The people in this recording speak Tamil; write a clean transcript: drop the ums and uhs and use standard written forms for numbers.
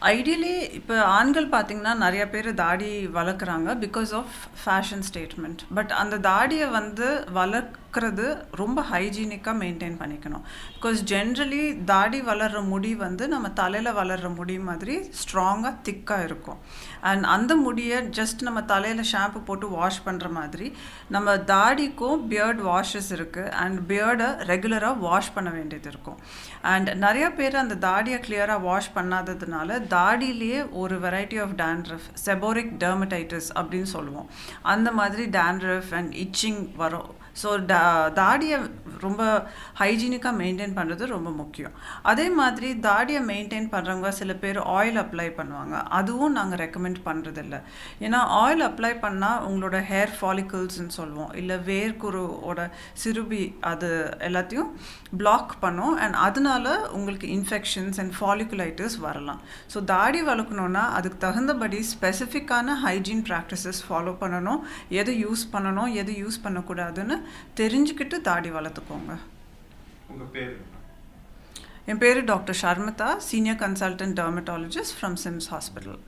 ஐடியலி இப்போ ஆண்கள் பார்த்தீங்கன்னா நிறைய பேர் தாடி வளர்க்குறாங்க because of fashion statement. But அந்த தாடியை வந்து வளர்க்குறது ரொம்ப ஹைஜீனிக்காக மெயின்டைன் பண்ணிக்கணும். பிகாஸ் ஜென்ரலி தாடி வளர்கிற முடி வந்து நம்ம தலையில் வளர்கிற முடி மாதிரி ஸ்ட்ராங்காக திக்காக இருக்கும். அண்ட் அந்த முடியை ஜஸ்ட் நம்ம தலையில் ஷாம்பு போட்டு வாஷ் பண்ணுற மாதிரி நம்ம தாடிக்கும் பியர்ட் வாஷஸ் இருக்குது அண்ட் பியர்டை ரெகுலராக வாஷ் பண்ண வேண்டியது இருக்கும். அண்ட் நிறைய பேர் அந்த தாடியை கிளியராக வாஷ் பண்ணாததுனால தாடியிலேயே ஒரு variety of dandruff, seborrheic dermatitis அப்படின்னு சொல்லுவோம். அந்த மாதிரி டேண்ட்ரஃப் அண்ட் இச்சிங் வரும். ஸோ தாடியை ரொம்ப ஹைஜீனிக்காக மெயின்டைன் பண்ணுறது ரொம்ப முக்கியம். அதே மாதிரி தாடியை மெயின்டைன் பண்ணுறவங்க சில பேர் ஆயில் அப்ளை பண்ணுவாங்க. அதுவும் நாங்கள் ரெக்கமெண்ட் பண்ணுறதில்ல. ஏன்னா ஆயில் அப்ளை பண்ணால் உங்களோட ஹேர் ஃபாலிகல்ஸ்ன்னு சொல்லுவோம், இல்லை வேர்க்குருவோட சிறுபி அது எல்லாத்தையும் பிளாக் பண்ணும். அண்ட் அதனால உங்களுக்கு இன்ஃபெக்ஷன்ஸ் அண்ட் ஃபாலிகுலைட்டிஸ் வரலாம். ஸோ தாடி வளர்க்கணுன்னா அதுக்கு தகுந்தபடி ஸ்பெசிஃபிக்கான ஹைஜீன் ப்ராக்டிசஸ் ஃபாலோ பண்ணணும். எதை யூஸ் பண்ணணும், எது யூஸ் பண்ணக்கூடாதுன்னு தெரிஞ்சுக்கிட்டு தாடி வளர்த்துக்கோங்க. என் பேர் doctor Sharmita, senior consultant dermatologist from Sims hospital.